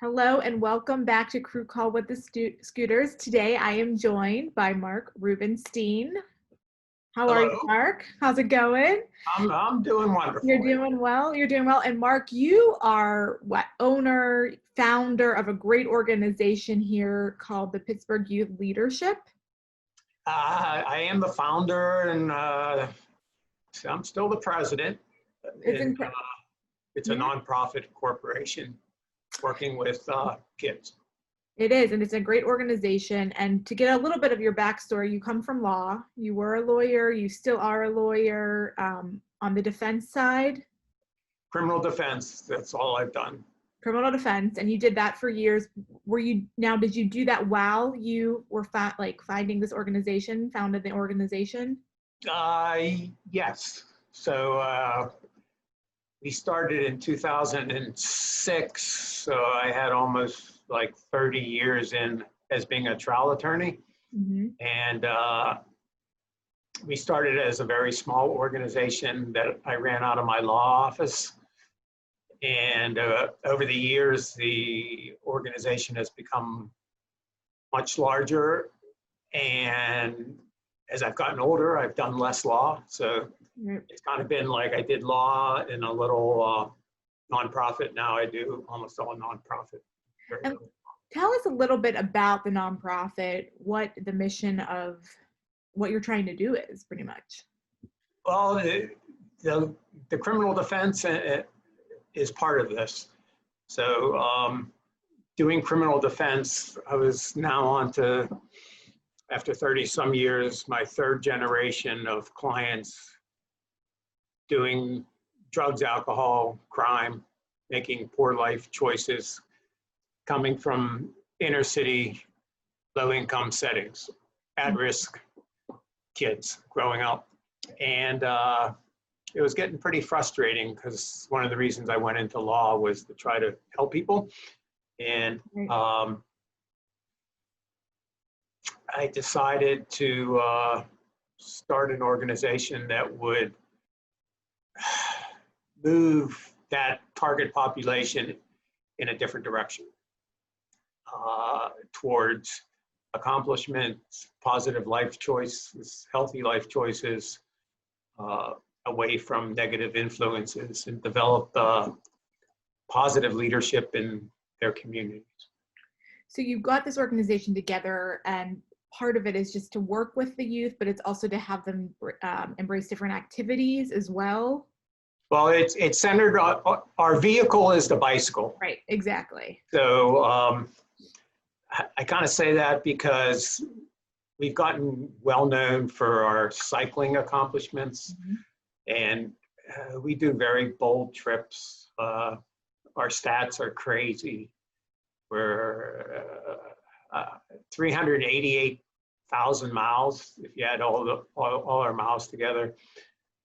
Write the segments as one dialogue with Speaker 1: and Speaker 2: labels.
Speaker 1: Hello and welcome back to Crew Call with the Scooters. Today I am joined by Mark Rubenstein. How are you, Mark? How's it going?
Speaker 2: I'm doing wonderful.
Speaker 1: You're doing well. You're doing well. And Mark, you are owner, founder of a great organization here called the Pittsburgh Youth Leadership.
Speaker 2: I am the founder, and I'm still the president. It's a nonprofit corporation working with kids.
Speaker 1: It is, and it's a great organization. And to get a little bit of your backstory, you come from law. You were a lawyer. You still are a lawyer on the defense side.
Speaker 2: Criminal defense, that's all I've done.
Speaker 1: Criminal defense, and you did that for years. Did you do that while you were finding this organization, founded the organization?
Speaker 2: Yes. So we started in 2006. So I had almost like 30 years in as being a trial attorney.
Speaker 1: Mm-hmm.
Speaker 2: And we started as a very small organization that I ran out of my law office. And over the years, the organization has become much larger. And as I've gotten older, I've done less law. So it's kind of been like I did law in a little nonprofit. Now I do almost all nonprofit.
Speaker 1: And tell us a little bit about the nonprofit, what the mission of what you're trying to do is, pretty much.
Speaker 2: Well, the criminal defense is part of this. So doing criminal defense, I was now on to, after 30 some years, my third generation of clients doing drugs, alcohol, crime, making poor life choices, coming from inner city, low income settings, at risk kids growing up. And it was getting pretty frustrating because one of the reasons I went into law was to try to help people. And I decided to start an organization that would move that target population in a different direction towards accomplishment, positive life choices, healthy life choices, away from negative influences, and develop positive leadership in their communities.
Speaker 1: So you've got this organization together, and part of it is just to work with the youth, but it's also to have them embrace different activities as well.
Speaker 2: Well, it's centered on, our vehicle is the bicycle.
Speaker 1: Right, exactly.
Speaker 2: So I kind of say that because we've gotten well known for our cycling accomplishments. Mm-hmm. And we do very bold trips. Our stats are crazy. We're 388,000 miles if you add all our miles together.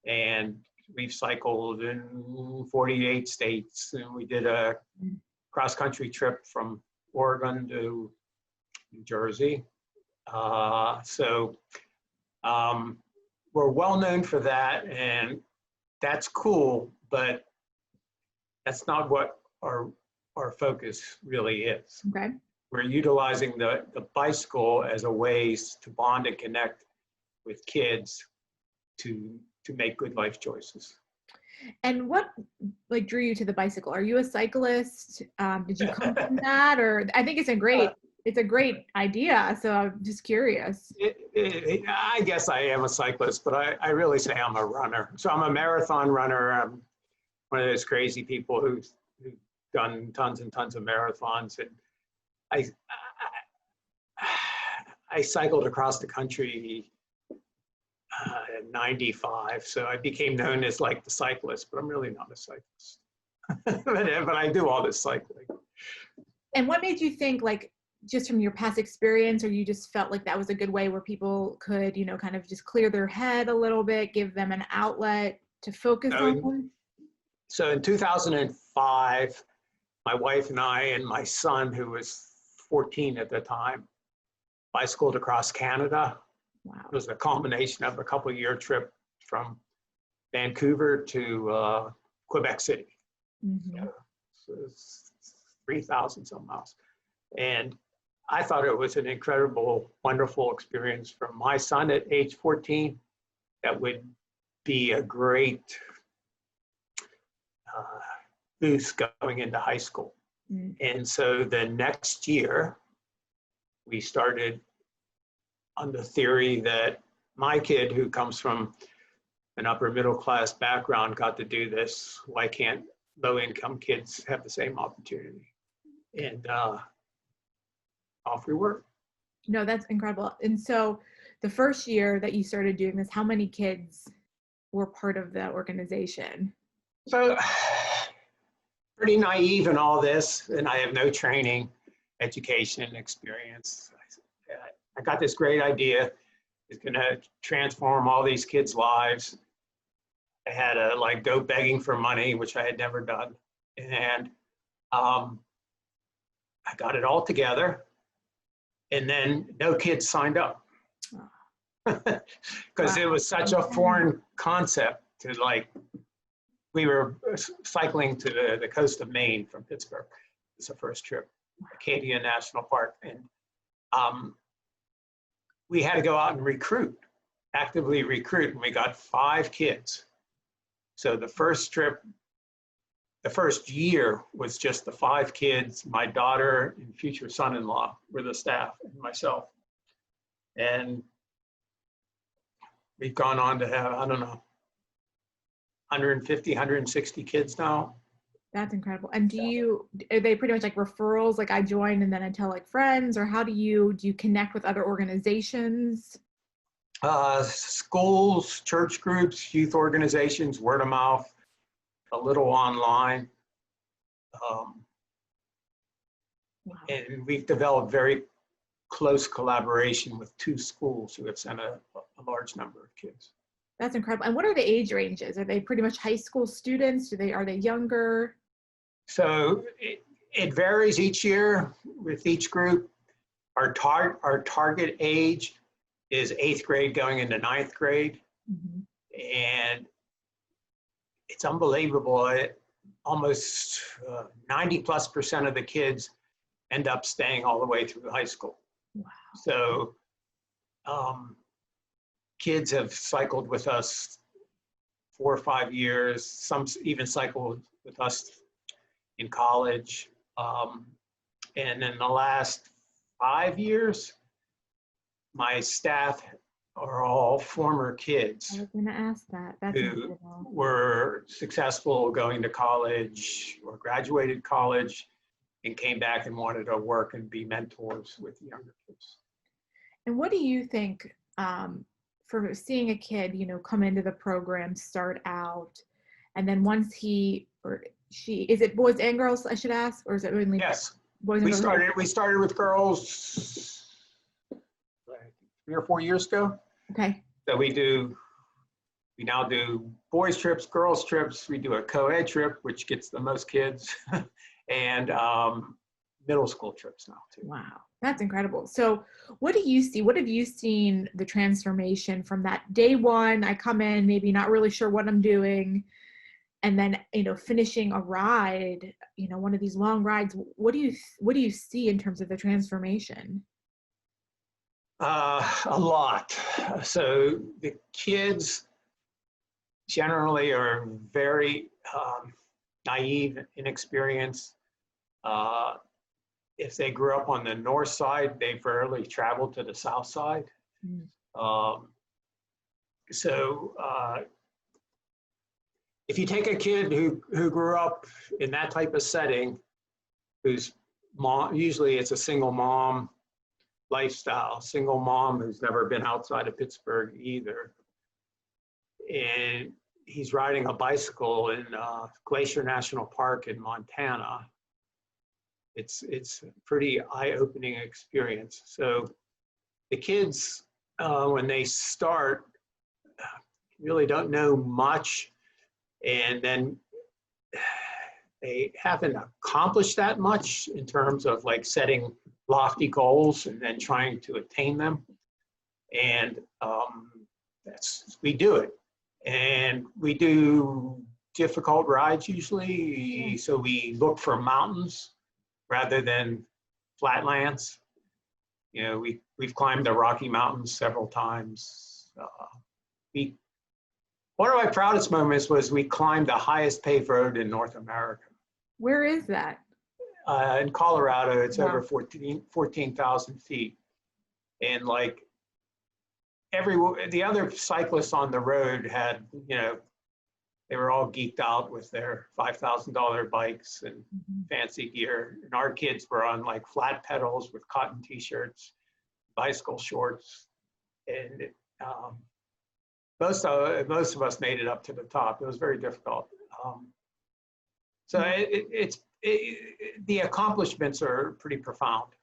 Speaker 2: And we've cycled in 48 states. And we did a cross-country trip from Oregon to New Jersey. So we're well known for that, and that's cool, but that's not what our focus really is.
Speaker 1: Okay.
Speaker 2: We're utilizing the bicycle as a way to bond and connect with kids to make good life choices.
Speaker 1: And what drew you to the bicycle? Are you a cyclist? Did you come from that? Or I think it's a great idea. So I'm just curious.
Speaker 2: I guess I am a cyclist, but I really say I'm a runner. So I'm a marathon runner. I'm one of those crazy people who've done tons and tons of marathons. And I cycled across the country in 95. So I became known as like the cyclist, but I'm really not a cyclist. but I do all this cycling.
Speaker 1: And what made you think, just from your past experience, or you just felt like that was a good way where people could, kind of just clear their head a little bit, give them an outlet to focus on?
Speaker 2: So in 2005, my wife and I and my son, who was 14 at the time, bicycled across Canada.
Speaker 1: Wow.
Speaker 2: It was a culmination of a couple-year trip from Vancouver to Quebec City.
Speaker 1: Mm-hmm.
Speaker 2: So it's 3,000 some miles. And I thought it was an incredible, wonderful experience for my son at age 14. That would be a great boost going into high school. And so the next year, we started on the theory that my kid, who comes from an upper middle class background, got to do this. Why can't low income kids have the same opportunity? And off we were.
Speaker 1: No, that's incredible. And so the first year that you started doing this, how many kids were part of the organization?
Speaker 2: So pretty naive in all this, and I have no training, education, experience. I got this great idea. It's gonna transform all these kids' lives. I had to like go begging for money, which I had never done. And I got it all together, and then no kids signed up. Because it was such a foreign concept to like, we were cycling to the coast of Maine from Pittsburgh. It's the first trip, Acadia National Park. And we had to go out and recruit, actively recruit, and we got 5 kids. So the first trip, the first year was just the 5 kids, my daughter and future son-in-law were the staff, and myself. And we've gone on to have, I don't know, 150, 160 kids now.
Speaker 1: That's incredible. And are they pretty much like referrals? Like I joined and then I tell like friends, or how do you connect with other organizations?
Speaker 2: Schools, church groups, youth organizations, word of mouth, a little online.
Speaker 1: Wow.
Speaker 2: And we've developed very close collaboration with 2 schools who have sent a large number of kids.
Speaker 1: That's incredible. And what are the age ranges? Are they pretty much high school students? Are they younger?
Speaker 2: So it varies each year with each group. Our target age is 8th grade going into 9th grade. And it's unbelievable. Almost 90+% of the kids end up staying all the way through high school.
Speaker 1: Wow.
Speaker 2: So kids have cycled with us 4 or 5 years. Some even cycled with us in college. And in the last 5 years, my staff are all former kids.
Speaker 1: I was going to ask that. That's
Speaker 2: who
Speaker 1: incredible.
Speaker 2: were successful going to college or graduated college and came back and wanted to work and be mentors with younger kids.
Speaker 1: And what do you think, for seeing a kid, come into the program, start out, and then once he or she, is it boys and girls, I should ask, or is it only
Speaker 2: Yes,
Speaker 1: boys and girls?
Speaker 2: we started with girls 3 or 4 years ago.
Speaker 1: Okay.
Speaker 2: So we now do boys trips, girls trips. We do a co-ed trip, which gets the most kids, and middle school trips now too.
Speaker 1: Wow, that's incredible. So what do you see? What have you seen the transformation from that day one, I come in, maybe not really sure what I'm doing, and then, finishing a ride, one of these long rides, what do you see in terms of the transformation?
Speaker 2: A lot. So the kids generally are very naive, inexperienced. If they grew up on the north side, they've rarely traveled to the south side. If you take a kid who grew up in that type of setting, whose mom, usually it's a single mom lifestyle, single mom who's never been outside of Pittsburgh either, and he's riding a bicycle in Glacier National Park in Montana, it's a pretty eye-opening experience. So the kids, when they start, really don't know much, and then they haven't accomplished that much in terms of like setting lofty goals and then trying to attain them. And we do it. And we do difficult rides usually. So we look for mountains rather than flatlands. You know, we've climbed the Rocky Mountains several times. One of my proudest moments was we climbed the highest paved road in North America.
Speaker 1: Where is that?
Speaker 2: In Colorado, it's
Speaker 1: Wow.
Speaker 2: over 14,000 feet. And like the other cyclists on the road had, you know, they were all geeked out with their $5,000 bikes and fancy gear. And our kids were on like flat pedals with cotton t-shirts, bicycle shorts. And most of us made it up to the top. It was very difficult. So the accomplishments are pretty profound.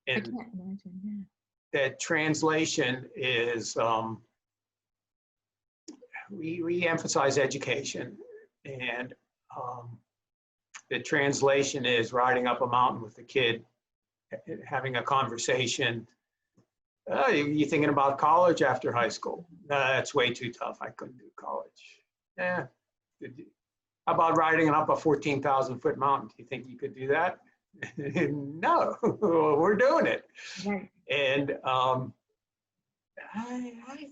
Speaker 1: I
Speaker 2: And
Speaker 1: can't imagine,
Speaker 2: the translation is, we emphasize education, and the translation is riding up a mountain with the kid, having a conversation. You thinking about college after high school? That's way too tough. I couldn't do college. Yeah. How about riding up a 14,000 foot mountain? Do you think you could do that? No, we're doing it.
Speaker 1: Right.
Speaker 2: And I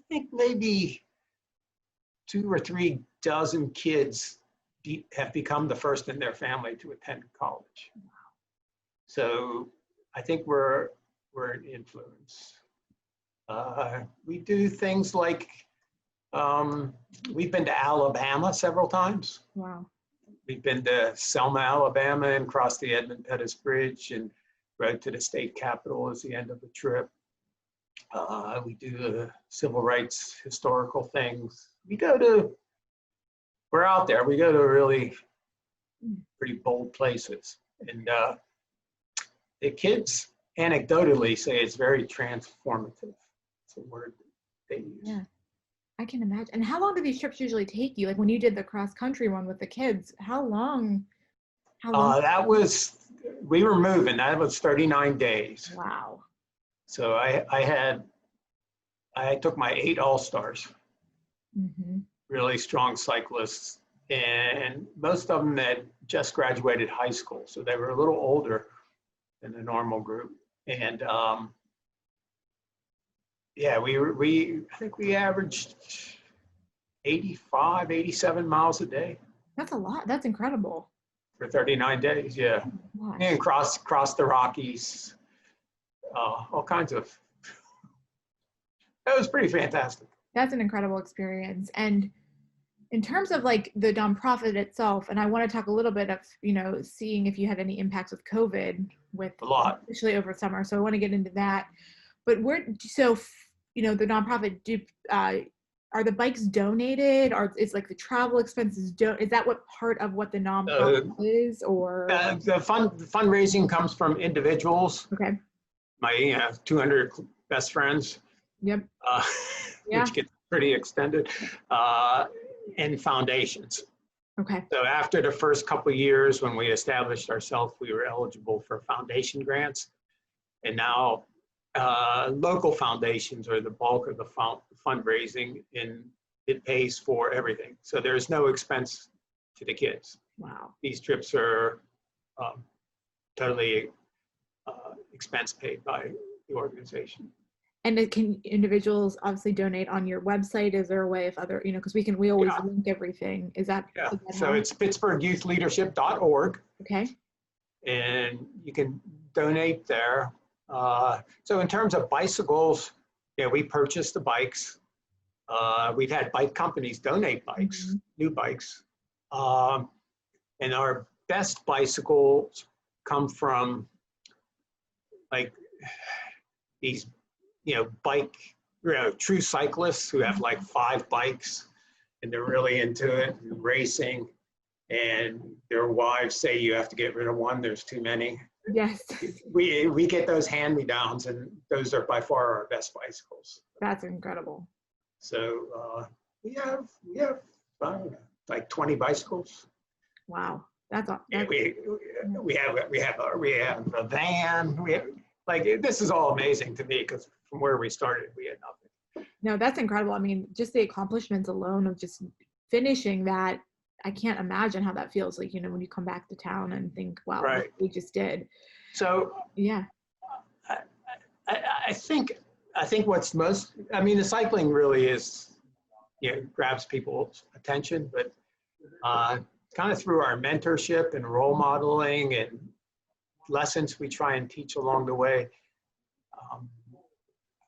Speaker 2: think maybe 2 or 3 dozen kids have become the first in their family to attend college. Wow. So I think we're an influence. We do things like, we've been to Alabama several times.
Speaker 1: Wow.
Speaker 2: We've been to Selma, Alabama, and crossed the Edmund Pettus Bridge and rode to the state capitol as the end of the trip. We do the civil rights historical things. We're out there. We go to really pretty bold places. And the kids anecdotally say it's very transformative. It's a word they use.
Speaker 1: Yeah, I can imagine. And how long do these trips usually take you? Like when you did the cross country one with the kids, how long?
Speaker 2: We were moving. That was 39 days.
Speaker 1: Wow.
Speaker 2: So I took my 8 all-stars, really strong cyclists, and most of them had just graduated high school. So they were a little older than the normal group. And yeah, I think we averaged 85, 87 miles a day.
Speaker 1: That's a lot. That's incredible.
Speaker 2: For 39 days, yeah.
Speaker 1: Oh,
Speaker 2: And cross the Rockies, all kinds of, that was pretty fantastic.
Speaker 1: That's an incredible experience. And in terms of like the nonprofit itself, and I want to talk a little bit of, you know, seeing if you had any impacts with COVID with
Speaker 2: A lot.
Speaker 1: especially over summer. So I want to get into that. But you know, the nonprofit, are the bikes donated, or is like the travel expenses, is that what part of what the nonprofit is, or?
Speaker 2: The fundraising comes from individuals.
Speaker 1: Okay.
Speaker 2: My 200 best friends.
Speaker 1: Yep.
Speaker 2: Yeah. Which gets pretty extended, and foundations.
Speaker 1: Okay.
Speaker 2: So after the first couple of years when we established ourselves, we were eligible for foundation grants. And now local foundations are the bulk of the fundraising, and it pays for everything. So there's no expense to the kids.
Speaker 1: Wow.
Speaker 2: These trips are totally expense paid by the organization.
Speaker 1: And can individuals obviously donate on your website? Is there a way of other, you know, because we always link everything. Is that?
Speaker 2: Yeah.
Speaker 1: Is that
Speaker 2: So it's pittsburghyouthleadership.org.
Speaker 1: Okay.
Speaker 2: And you can donate there. So in terms of bicycles, yeah, we purchased the bikes. We've had bike companies donate bikes, new bikes. And our best bicycles come from like these, true cyclists who have like 5 bikes and they're really into it, racing, and their wives say you have to get rid of one, there's too many.
Speaker 1: Yes.
Speaker 2: We get those hand-me-downs, and those are by far our best bicycles.
Speaker 1: That's incredible.
Speaker 2: So we have I don't know, like 20 bicycles.
Speaker 1: Wow, that's awesome.
Speaker 2: Yeah, we have a van. This is all amazing to me, because from where we started, we had nothing.
Speaker 1: No, that's incredible. I mean, just the accomplishments alone of just finishing that, I can't imagine how that feels like, when you come back to town and think, wow,
Speaker 2: Right.
Speaker 1: we just did.
Speaker 2: So
Speaker 1: Yeah.
Speaker 2: I think what's most, I mean, the cycling really is, grabs people's attention, but kind of through our mentorship and role modeling and lessons we try and teach along the way.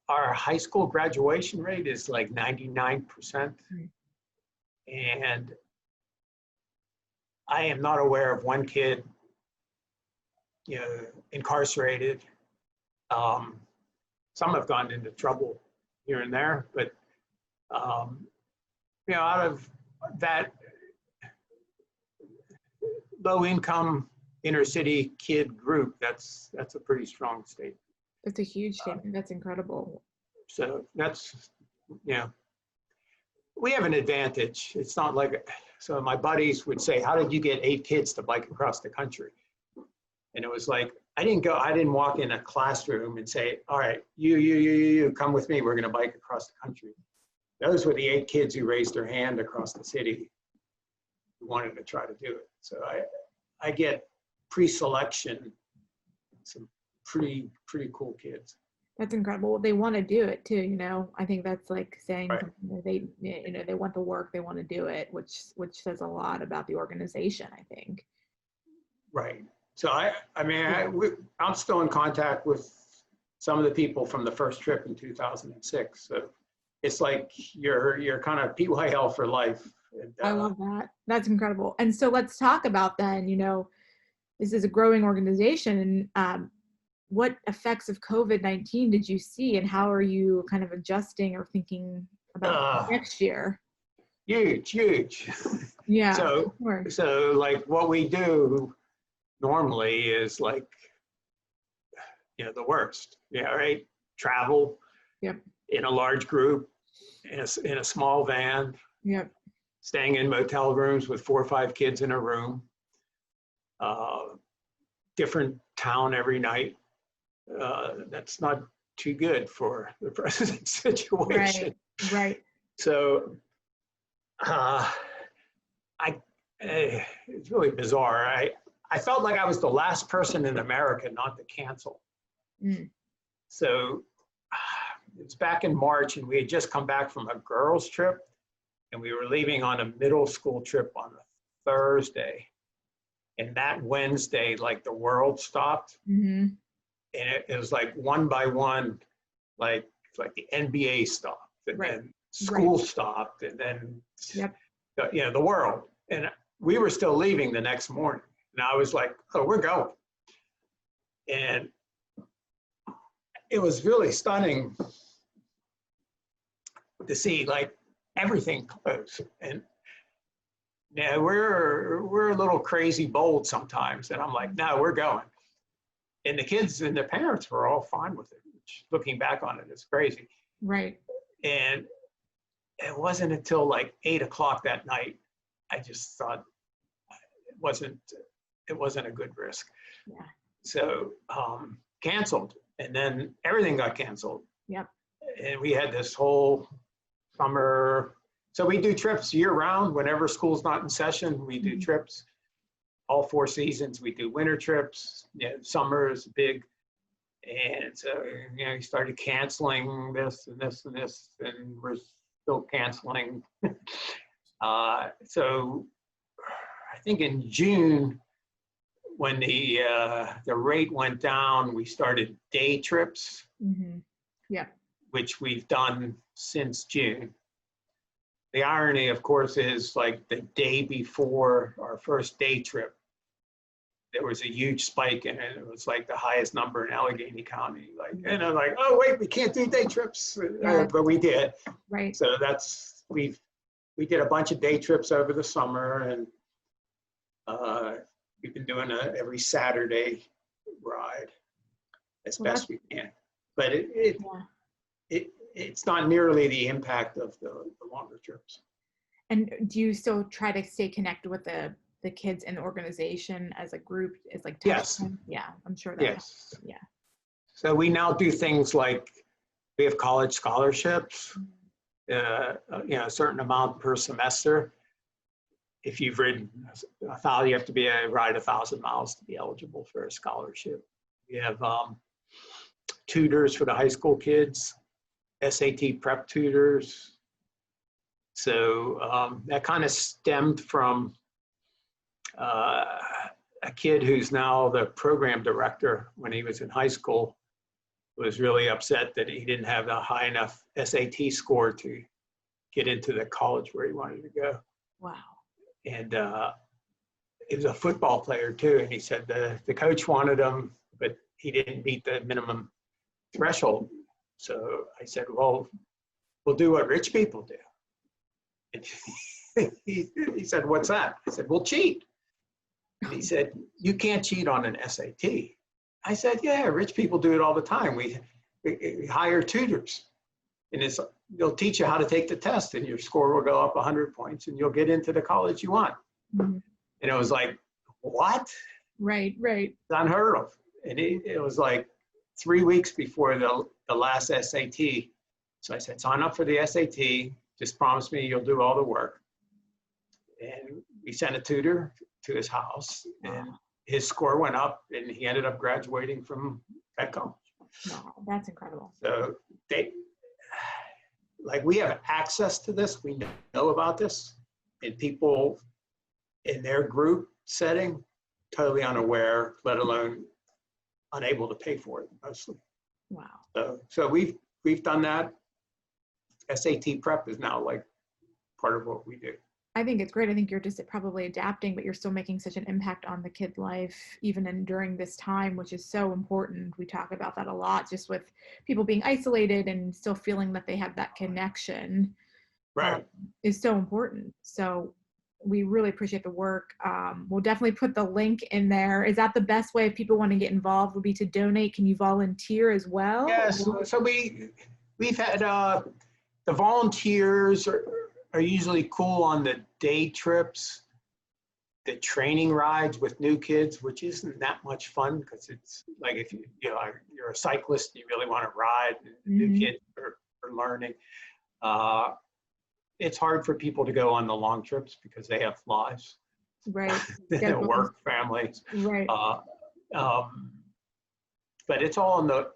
Speaker 2: Our high school graduation rate is like 99%. And I am not aware of one kid, incarcerated. Some have gone into trouble here and there, but out of that low income inner city kid group, that's a pretty strong statement.
Speaker 1: That's a huge statement. That's incredible.
Speaker 2: So that's, we have an advantage. It's not like, so my buddies would say, how did you get 8 kids to bike across the country? And it was like, I didn't walk in a classroom and say, all right, you come with me, we're gonna bike across the country. Those were the 8 kids who raised their hand across the city who wanted to try to do it. So I get pre-selection, some pretty cool kids.
Speaker 1: That's incredible. They want to do it too, I think that's like saying
Speaker 2: Right.
Speaker 1: they want the work, they want to do it, which says a lot about the organization, I think.
Speaker 2: Right. So I'm still in contact with some of the people from the first trip in 2006. So it's like you're kind of PYL for life. And,
Speaker 1: I love that. That's incredible. And so let's talk about then, this is a growing organization, and what effects of COVID-19 did you see, and how are you kind of adjusting or thinking about next year?
Speaker 2: Huge.
Speaker 1: Yeah.
Speaker 2: So like what we do normally is like, the worst. Yeah, right. Travel.
Speaker 1: Yep.
Speaker 2: In a large group, in a small van.
Speaker 1: Yep.
Speaker 2: Staying in motel rooms with 4 or 5 kids in a room. Different town every night. That's not too good for the present situation.
Speaker 1: Right.
Speaker 2: So it's really bizarre. I felt like I was the last person in America not to cancel. So it's back in March, and we had just come back from a girls' trip, and we were leaving on a middle school trip on a Thursday. And that Wednesday, like the world stopped. And it was like one by one, like the NBA stopped, and then school stopped, and then the world. And we were still leaving the next morning. And I was like, oh, we're going. And it was really stunning to see like everything close. And we're a little crazy bold sometimes. And I'm like, no, we're going. And the kids and the parents were all fine with it, which looking back on it is crazy.
Speaker 1: Right.
Speaker 2: And it wasn't until like 8 o'clock that night, I just thought it wasn't a good risk.
Speaker 1: Yeah.
Speaker 2: So canceled, and then everything got canceled.
Speaker 1: Yep.
Speaker 2: And we had this whole summer. So we do trips year round. Whenever school's not in session, we do trips. All 4 seasons, we do winter trips. Summer is big. And so, we started canceling this and this and this, and we're still canceling. So I think in June, when the rate went down, we started day trips, which we've done since June. The irony, of course, is like the day before our first day trip, there was a huge spike in it. It was like the highest number in Allegheny County. And I'm like, oh wait, we can't do day trips, but we did.
Speaker 1: Right.
Speaker 2: So we did a bunch of day trips over the summer, and we've been doing every Saturday ride as best we can. But it's not nearly the impact of the longer trips.
Speaker 1: And do you still try to stay connected with the kids in the organization as a group? Is like
Speaker 2: yes.
Speaker 1: Yeah, I'm sure that.
Speaker 2: Yes.
Speaker 1: Yeah.
Speaker 2: So we now do things like we have college scholarships, a certain amount per semester. If you've ridden you have to ride 1,000 miles to be eligible for a scholarship. We have tutors for the high school kids, SAT prep tutors. So that kind of stemmed from a kid who's now the program director when he was in high school was really upset that he didn't have a high enough SAT score to get into the college where he wanted to go.
Speaker 1: Wow.
Speaker 2: And he was a football player too. And he said the coach wanted him, but he didn't meet the minimum threshold. So I said, well, we'll do what rich people do. And he said, what's that? I said, we'll cheat. And he said, you can't cheat on an SAT. I said, yeah, rich people do it all the time. We hire tutors. And they'll teach you how to take the test and your score will go up 100 points and you'll get into the college you want.
Speaker 1: Mm-hmm.
Speaker 2: And it was like, what?
Speaker 1: Right.
Speaker 2: It's unheard of. And it was like 3 weeks before the last SAT. So I said, sign up for the SAT. Just promise me you'll do all the work. And we sent a tutor to his house and his score went up and he ended up graduating from that college.
Speaker 1: Wow, that's incredible.
Speaker 2: So we have access to this. We know about this, and people in their group setting totally unaware, let alone unable to pay for it mostly.
Speaker 1: Wow.
Speaker 2: So we've done that. SAT prep is now like part of what we do.
Speaker 1: I think it's great. I think you're just probably adapting, but you're still making such an impact on the kid's life, even during this time, which is so important. We talk about that a lot, just with people being isolated and still feeling that they have that connection.
Speaker 2: Right.
Speaker 1: Is so important. So we really appreciate the work. We'll definitely put the link in there. Is that the best way if people want to get involved would be to donate? Can you volunteer as well?
Speaker 2: Yes. So we've had the volunteers are usually cool on the day trips, the training rides with new kids, which isn't that much fun because it's like if you're a cyclist and you really want to ride, and new kids are learning. It's hard for people to go on the long trips because they have lives.
Speaker 1: Right.
Speaker 2: Work, families.
Speaker 1: Right.
Speaker 2: But it's all on the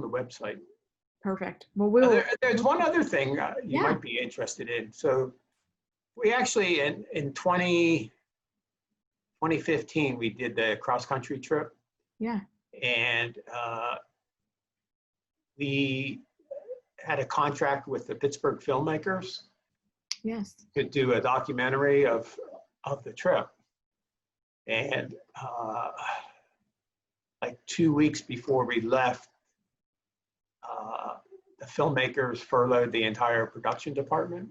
Speaker 2: website.
Speaker 1: Perfect. Well,
Speaker 2: there's one other thing you might be interested in. So we actually, in 2015, we did the cross-country trip.
Speaker 1: Yeah.
Speaker 2: And we had a contract with the Pittsburgh filmmakers.
Speaker 1: Yes.
Speaker 2: To do a documentary of the trip. And like 2 weeks before we left, the filmmakers furloughed the entire production department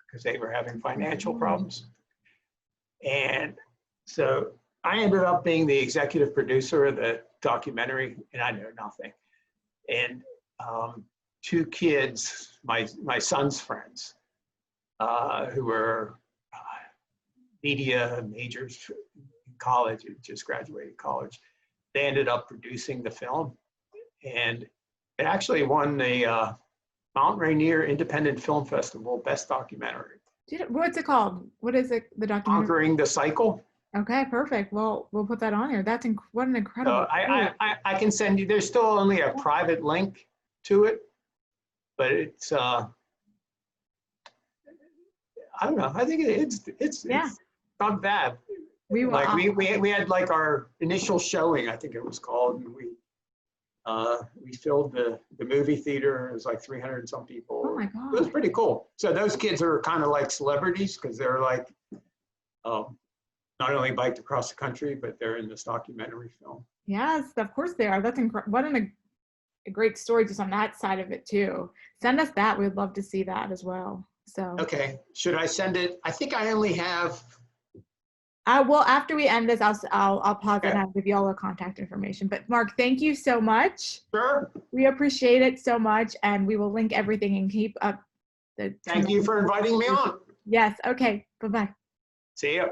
Speaker 2: because they were having financial problems. And so I ended up being the executive producer of the documentary, and I know nothing. And two kids, my son's friends, who were media majors in college, who just graduated college, they ended up producing the film. And it actually won the Mount Rainier Independent Film Festival Best Documentary.
Speaker 1: What's it called? What is it? The documentary?
Speaker 2: Conquering the Cycle.
Speaker 1: Okay, perfect. Well, we'll put that on here. That's what an incredible.
Speaker 2: So I can send you. There's still only a private link to it, but it's I don't know. I think it's not bad. We had like our initial showing, I think it was called, and we filled the movie theater. It was like 300 and some people.
Speaker 1: Oh my God.
Speaker 2: It was pretty cool. So those kids are kind of like celebrities because they're like not only biked across the country, but they're in this documentary film.
Speaker 1: Yes, of course they are. That's incredible. What a great story just on that side of it too. Send us that. We'd love to see that as well. So.
Speaker 2: Okay. Should I send it? I think I only have.
Speaker 1: Well, after we end this, I'll pause it and I'll give you all the contact information. But Mark, thank you so much.
Speaker 2: Sure.
Speaker 1: We appreciate it so much, and we will link everything and keep up.
Speaker 2: Thank you for inviting me on.
Speaker 1: Yes. Okay. Bye-bye.
Speaker 2: See ya.